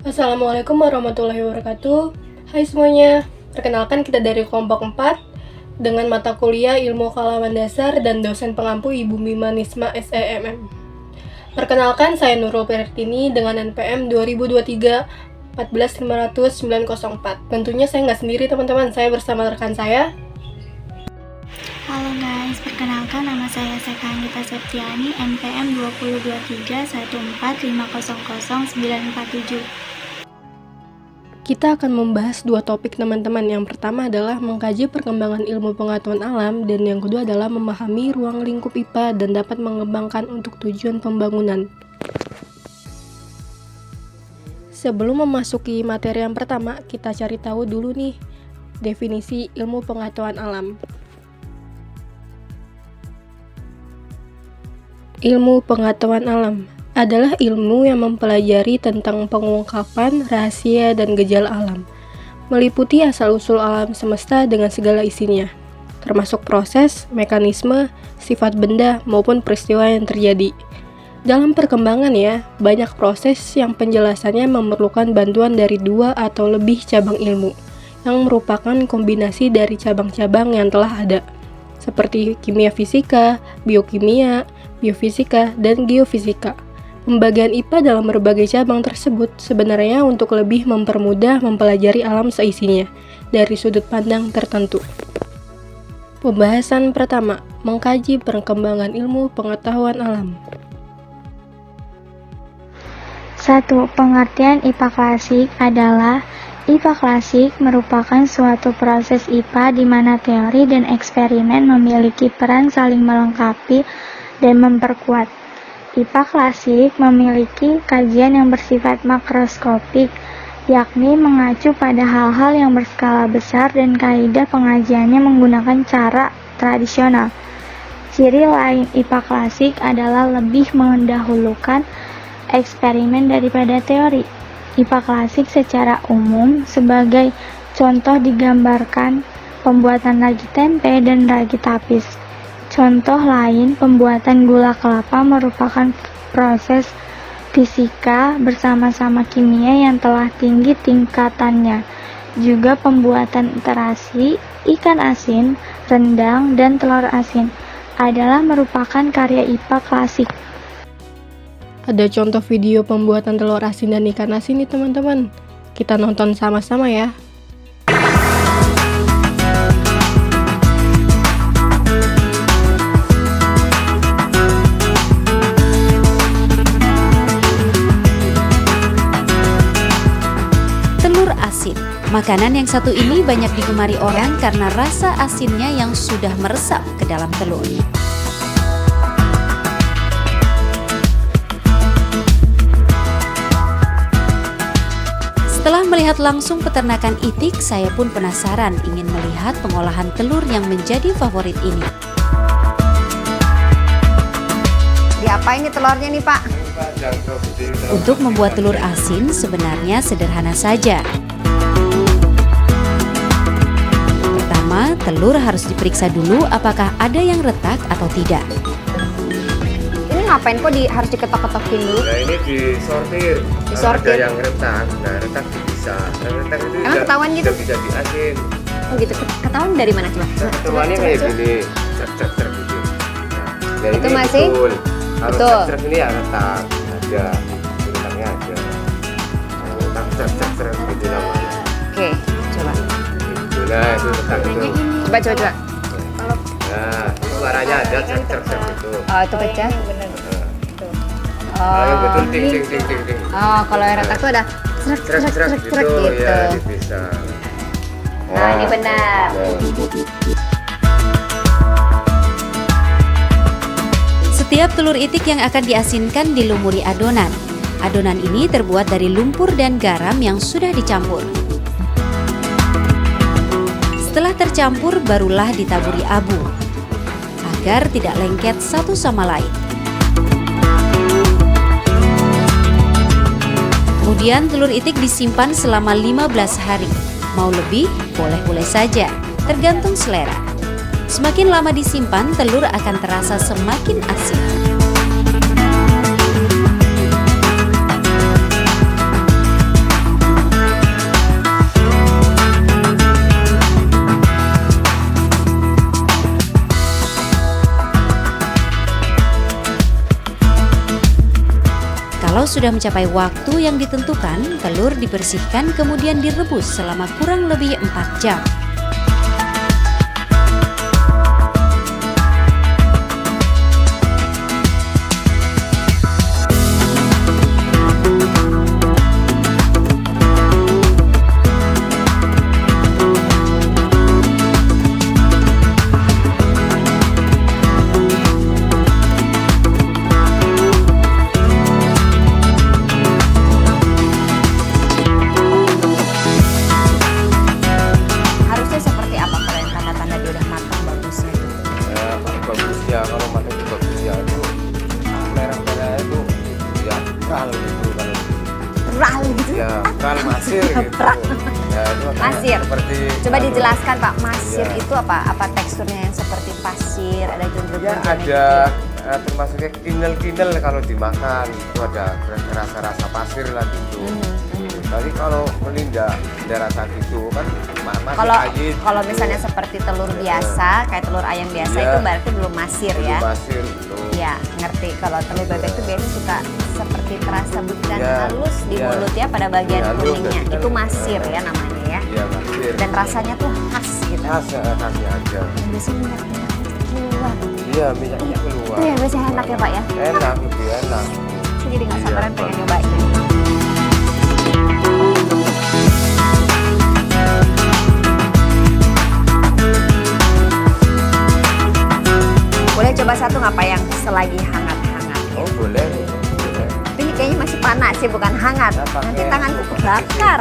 Assalamualaikum warahmatullahi wabarakatuh. Hai semuanya, perkenalkan kita dari kelompok 4 dengan mata kuliah Ilmu Kealaman Dasar dan dosen pengampu Ibu Mima Nisma SEMM. Perkenalkan, saya Nurul Pertini dengan NPM 2023 1450904. Tentunya saya nggak sendiri teman-teman, saya bersama rekan saya. Halo guys, perkenalkan nama saya Seka Anita Septiani, NPM 2023 145000947. Kita akan membahas dua topik teman-teman. Yang pertama adalah mengkaji perkembangan ilmu pengetahuan alam, dan yang kedua adalah memahami ruang lingkup IPA dan dapat mengembangkan untuk tujuan pembangunan. Sebelum memasuki materi yang pertama, kita cari tahu dulu nih definisi ilmu pengetahuan alam. Ilmu pengetahuan alam adalah ilmu yang mempelajari tentang pengungkapan, rahasia, dan gejala alam, meliputi asal-usul alam semesta dengan segala isinya, termasuk proses, mekanisme, sifat benda, maupun peristiwa yang terjadi. Dalam perkembangan banyak proses yang penjelasannya memerlukan bantuan dari 2 atau lebih cabang ilmu, yang merupakan kombinasi dari cabang-cabang yang telah ada, seperti kimia fisika, biokimia, biofisika, dan geofisika. Pembagian IPA dalam berbagai cabang tersebut sebenarnya untuk lebih mempermudah mempelajari alam seisinya dari sudut pandang tertentu. Pembahasan pertama, mengkaji perkembangan ilmu pengetahuan alam. 1. Pengertian IPA klasik adalah IPA klasik merupakan suatu proses IPA di mana teori dan eksperimen memiliki peran saling melengkapi dan memperkuat. IPA klasik memiliki kajian yang bersifat makroskopik, yakni mengacu pada hal-hal yang berskala besar dan kaidah pengajiannya menggunakan cara tradisional. Ciri lain IPA klasik adalah lebih mendahulukan eksperimen daripada teori. IPA klasik secara umum sebagai contoh digambarkan pembuatan ragi tempe dan ragi tapis. Contoh lain, pembuatan gula kelapa merupakan proses fisika bersama-sama kimia yang telah tinggi tingkatannya. Juga pembuatan terasi, ikan asin, rendang, dan telur asin adalah merupakan karya IPA klasik. Ada contoh video pembuatan telur asin dan ikan asin nih teman-teman. Kita nonton sama-sama ya. Telur asin. Makanan yang satu ini banyak digemari orang karena rasa asinnya yang sudah meresap ke dalam telur. Setelah melihat langsung peternakan itik, saya pun penasaran ingin melihat pengolahan telur yang menjadi favorit ini. Diapain nih telurnya nih Pak? Untuk membuat telur asin sebenarnya sederhana saja. Pertama, telur harus diperiksa dulu apakah ada yang retak atau tidak. Ini ngapain kok harus diketok-ketokin dulu? Nah ini disortir. Disortir. Ada yang retak. Nah retak bisa. Nah, retak itu Emang ketahuan gitu? Udah bisa diasin. Oh gitu, ketahuan dari mana coba? Ketemuannya kayak gini. Cek gitu. Nah Itu ini masih? betul. Kalau Betul. cek ini ya retak. Ada. Retaknya ada. Nah, retak gitu namanya. Oke, coba. Gitu. Nah itu retak itu. Coba. Nah suaranya ada cek itu. Oh itu pecah? Nah, yang betul ting. Oh kalau yang retak tuh ada Cerak gitu. Ya bisa. Nah ini benar. Setiap telur itik yang akan diasinkan dilumuri adonan. Adonan ini terbuat dari lumpur dan garam yang sudah dicampur. Setelah tercampur, barulah ditaburi abu, agar tidak lengket satu sama lain. Kemudian telur itik disimpan selama 15 hari. Mau lebih, boleh-boleh saja, tergantung selera. Semakin lama disimpan, telur akan terasa semakin asin. Kalau sudah mencapai waktu yang ditentukan, telur dibersihkan kemudian direbus selama kurang lebih 4 jam. Ya kalau mana itu bagus ya itu merah-merah itu ya kal gitu kalau Ral gitu. ya kal masir gitu ya itu makanya Masir. seperti Coba dijelaskan Pak, masir Ya. itu apa? Apa teksturnya yang seperti pasir, ada ya jontor-jontornya ada gitu? termasuknya kinel-kinel kalau dimakan itu ada rasa-rasa pasir lah gitu. Tapi kalau melinda rasa gitu kan masih Kalau pahit. kalau misalnya seperti telur biasa, kayak telur ayam biasa Iya. itu berarti belum masir Belum ya. masir gitu. Iya, ngerti. Kalau telur bebek itu biasanya suka seperti terasa bukan Iya, halus di iya. mulut ya pada bagian Iya, halus, kuningnya. jadi kan, Itu masir ya namanya ya. Iya masir. Dan rasanya tuh khas gitu. khasnya aja. Dan biasanya minyak-minyak keluar. Iya minyaknya keluar. Itu ya biasanya enak ya Pak ya. Enak lebih enak. Saya jadi nggak Iya, sabaran Pak. pengen nyobain. Boleh coba satu nggak Pak yang selagi hangat-hangat? Oh boleh. Boleh. Tapi ini kayaknya masih panas sih, bukan hangat. Nah, pakai Nanti tanganku pakai kebakar.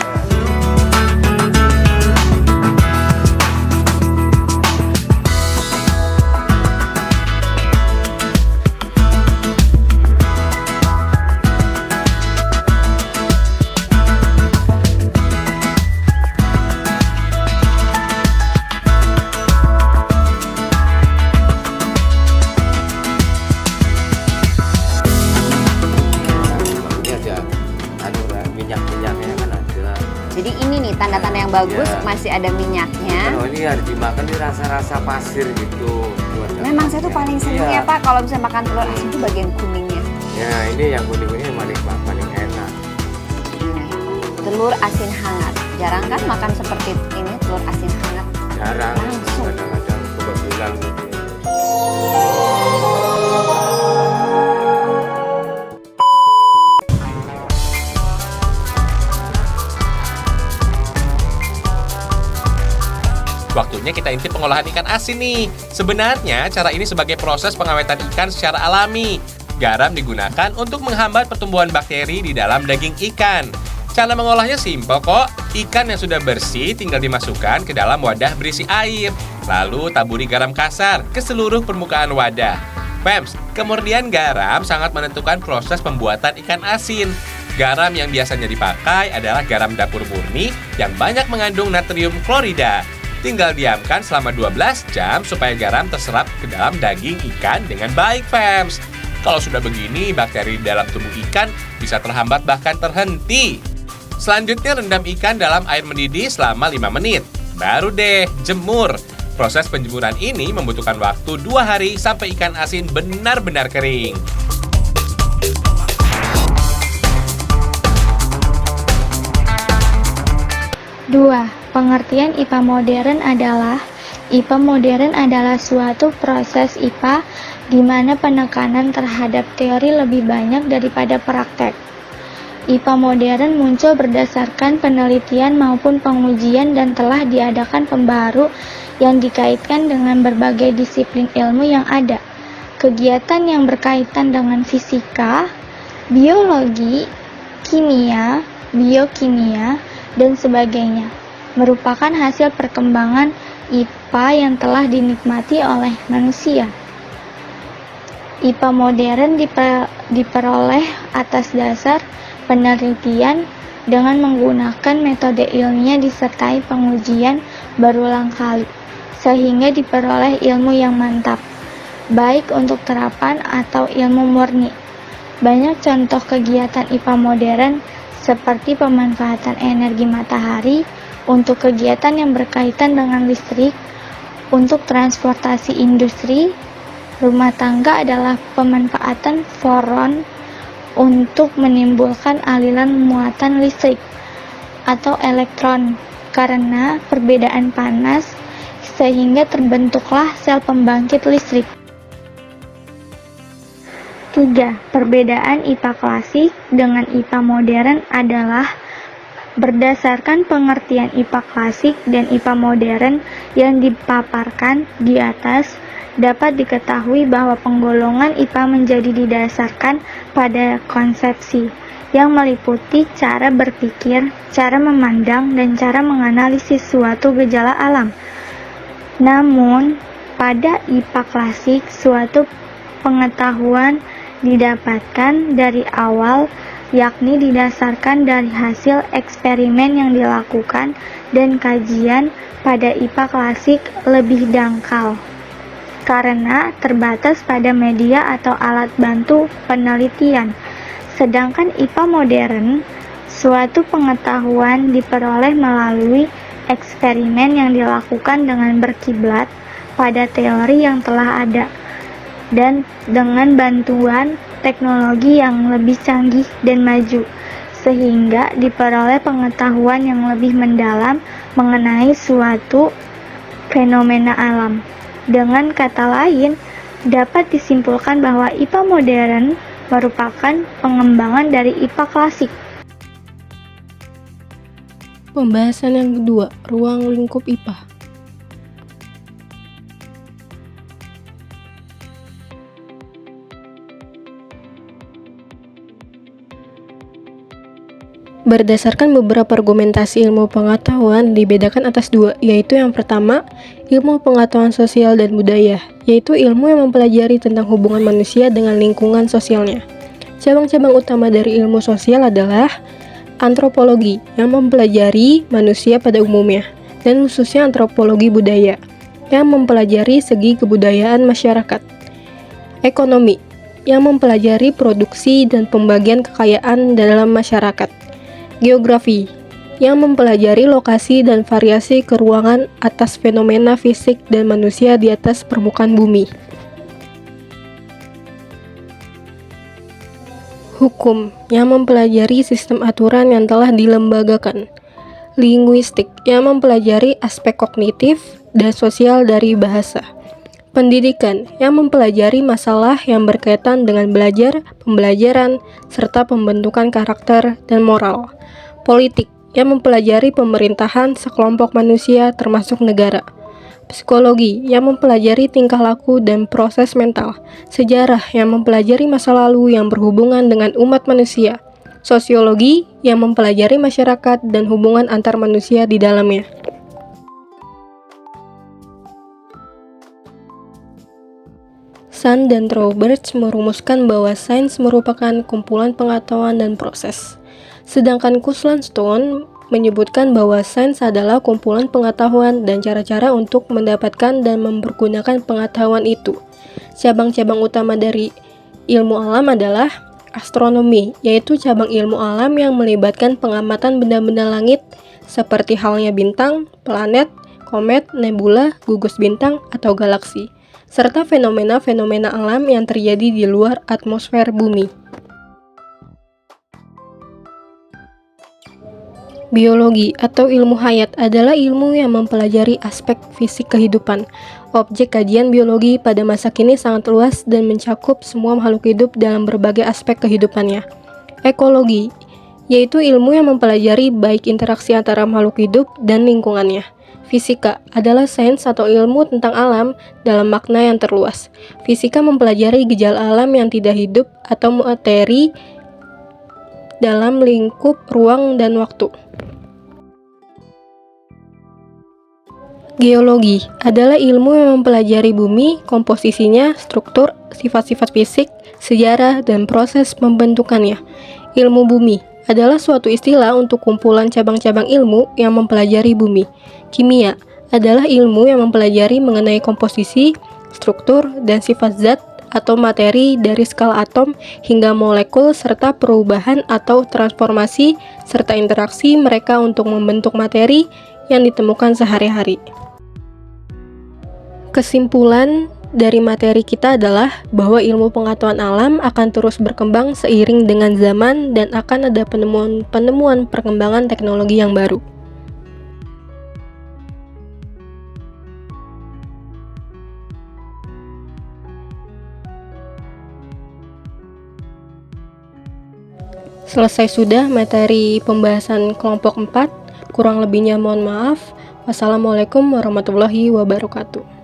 Ini ada minyak-minyaknya kan ada. Jadi ini nih tanda-tanda yang bagus, Iya. masih ada minyaknya. Kalau ini harus dimakan ini rasa-rasa pasir gitu. Itu ada Memang saya tuh paling seneng Iya. ya Pak kalau bisa makan telur asin tuh bagian kuningnya. Ya ini yang kuning-kuning paling enak. Ini, telur asin hangat. Jarang kan makan seperti ini telur asin hangat. Jarang. Langsung. Kadang-kadang kebetulan gitu. Waktunya kita intip pengolahan ikan asin nih. Sebenarnya cara ini sebagai proses pengawetan ikan secara alami. Garam digunakan untuk menghambat pertumbuhan bakteri di dalam daging ikan. Cara mengolahnya simpel kok. Ikan yang sudah bersih tinggal dimasukkan ke dalam wadah berisi air. Lalu taburi garam kasar ke seluruh permukaan wadah. Pems, kemudian garam sangat menentukan proses pembuatan ikan asin. Garam yang biasanya dipakai adalah garam dapur murni yang banyak mengandung natrium klorida. Tinggal diamkan selama 12 jam supaya garam terserap ke dalam daging ikan dengan baik, Fems. Kalau sudah begini, bakteri di dalam tubuh ikan bisa terhambat bahkan terhenti. Selanjutnya rendam ikan dalam air mendidih selama 5 menit. Baru deh, jemur. Proses penjemuran ini membutuhkan waktu 2 hari sampai ikan asin benar-benar kering. Dua, pengertian IPA modern adalah suatu proses IPA di mana penekanan terhadap teori lebih banyak daripada praktek. IPA modern muncul berdasarkan penelitian maupun pengujian dan telah diadakan pembaru yang dikaitkan dengan berbagai disiplin ilmu yang ada. Kegiatan yang berkaitan dengan fisika, biologi, kimia, biokimia, dan sebagainya merupakan hasil perkembangan IPA yang telah dinikmati oleh manusia. IPA modern diperoleh atas dasar penelitian dengan menggunakan metode ilmiah disertai pengujian berulang kali, sehingga diperoleh ilmu yang mantap, baik untuk terapan atau ilmu murni. Banyak contoh kegiatan IPA modern seperti pemanfaatan energi matahari untuk kegiatan yang berkaitan dengan listrik, untuk transportasi industri, rumah tangga adalah pemanfaatan boron untuk menimbulkan aliran muatan listrik atau elektron karena perbedaan panas sehingga terbentuklah sel pembangkit listrik. 3. Perbedaan IPA klasik dengan IPA modern adalah berdasarkan pengertian IPA klasik dan IPA modern yang dipaparkan di atas, dapat diketahui bahwa penggolongan IPA menjadi didasarkan pada konsepsi yang meliputi cara berpikir, cara memandang, dan cara menganalisis suatu gejala alam. Namun, pada IPA klasik, suatu pengetahuan didapatkan dari awal, yakni didasarkan dari hasil eksperimen yang dilakukan, dan kajian pada IPA klasik lebih dangkal karena terbatas pada media atau alat bantu penelitian. Sedangkan IPA modern, suatu pengetahuan diperoleh melalui eksperimen yang dilakukan dengan berkiblat pada teori yang telah ada dan dengan bantuan teknologi yang lebih canggih dan maju, sehingga diperoleh pengetahuan yang lebih mendalam mengenai suatu fenomena alam. Dengan kata lain, dapat disimpulkan bahwa IPA modern merupakan pengembangan dari IPA klasik. Pembahasan yang kedua, ruang lingkup IPA. Berdasarkan beberapa argumentasi ilmu pengetahuan dibedakan atas dua, yaitu yang pertama, ilmu pengetahuan sosial dan budaya, yaitu ilmu yang mempelajari tentang hubungan manusia dengan lingkungan sosialnya. Cabang-cabang utama dari ilmu sosial adalah antropologi, yang mempelajari manusia pada umumnya, dan khususnya antropologi budaya, yang mempelajari segi kebudayaan masyarakat. Ekonomi, yang mempelajari produksi dan pembagian kekayaan dalam masyarakat. Geografi, yang mempelajari lokasi dan variasi keruangan atas fenomena fisik dan manusia di atas permukaan bumi. Hukum, yang mempelajari sistem aturan yang telah dilembagakan. Linguistik, yang mempelajari aspek kognitif dan sosial dari bahasa. Pendidikan, yang mempelajari masalah yang berkaitan dengan belajar, pembelajaran, serta pembentukan karakter dan moral. Politik, yang mempelajari pemerintahan sekelompok manusia termasuk negara. Psikologi, yang mempelajari tingkah laku dan proses mental. Sejarah, yang mempelajari masa lalu yang berhubungan dengan umat manusia. Sosiologi, yang mempelajari masyarakat dan hubungan antar manusia di dalamnya. Sun dan Roberts merumuskan bahwa sains merupakan kumpulan pengetahuan dan proses. Sedangkan Kuslanstone menyebutkan bahwa sains adalah kumpulan pengetahuan dan cara-cara untuk mendapatkan dan mempergunakan pengetahuan itu. Cabang-cabang utama dari ilmu alam adalah astronomi, yaitu cabang ilmu alam yang melibatkan pengamatan benda-benda langit seperti halnya bintang, planet, komet, nebula, gugus bintang, atau galaksi, serta fenomena-fenomena alam yang terjadi di luar atmosfer bumi. Biologi atau ilmu hayat adalah ilmu yang mempelajari aspek fisik kehidupan. Objek kajian biologi pada masa kini sangat luas dan mencakup semua makhluk hidup dalam berbagai aspek kehidupannya. Ekologi, yaitu ilmu yang mempelajari baik interaksi antara makhluk hidup dan lingkungannya. Fisika adalah sains atau ilmu tentang alam dalam makna yang terluas. Fisika mempelajari gejala alam yang tidak hidup atau materi dalam lingkup ruang dan waktu. Geologi adalah ilmu yang mempelajari bumi, komposisinya, struktur, sifat-sifat fisik, sejarah, dan proses pembentukannya. Ilmu bumi adalah suatu istilah untuk kumpulan cabang-cabang ilmu yang mempelajari bumi. Kimia adalah ilmu yang mempelajari mengenai komposisi, struktur, dan sifat zat atau materi dari skala atom hingga molekul serta perubahan atau transformasi serta interaksi mereka untuk membentuk materi yang ditemukan sehari-hari. Kesimpulan dari materi kita adalah bahwa ilmu pengetahuan alam akan terus berkembang seiring dengan zaman dan akan ada penemuan perkembangan teknologi yang baru. Selesai sudah materi pembahasan kelompok 4. Kurang lebihnya mohon maaf. Wassalamualaikum warahmatullahi wabarakatuh.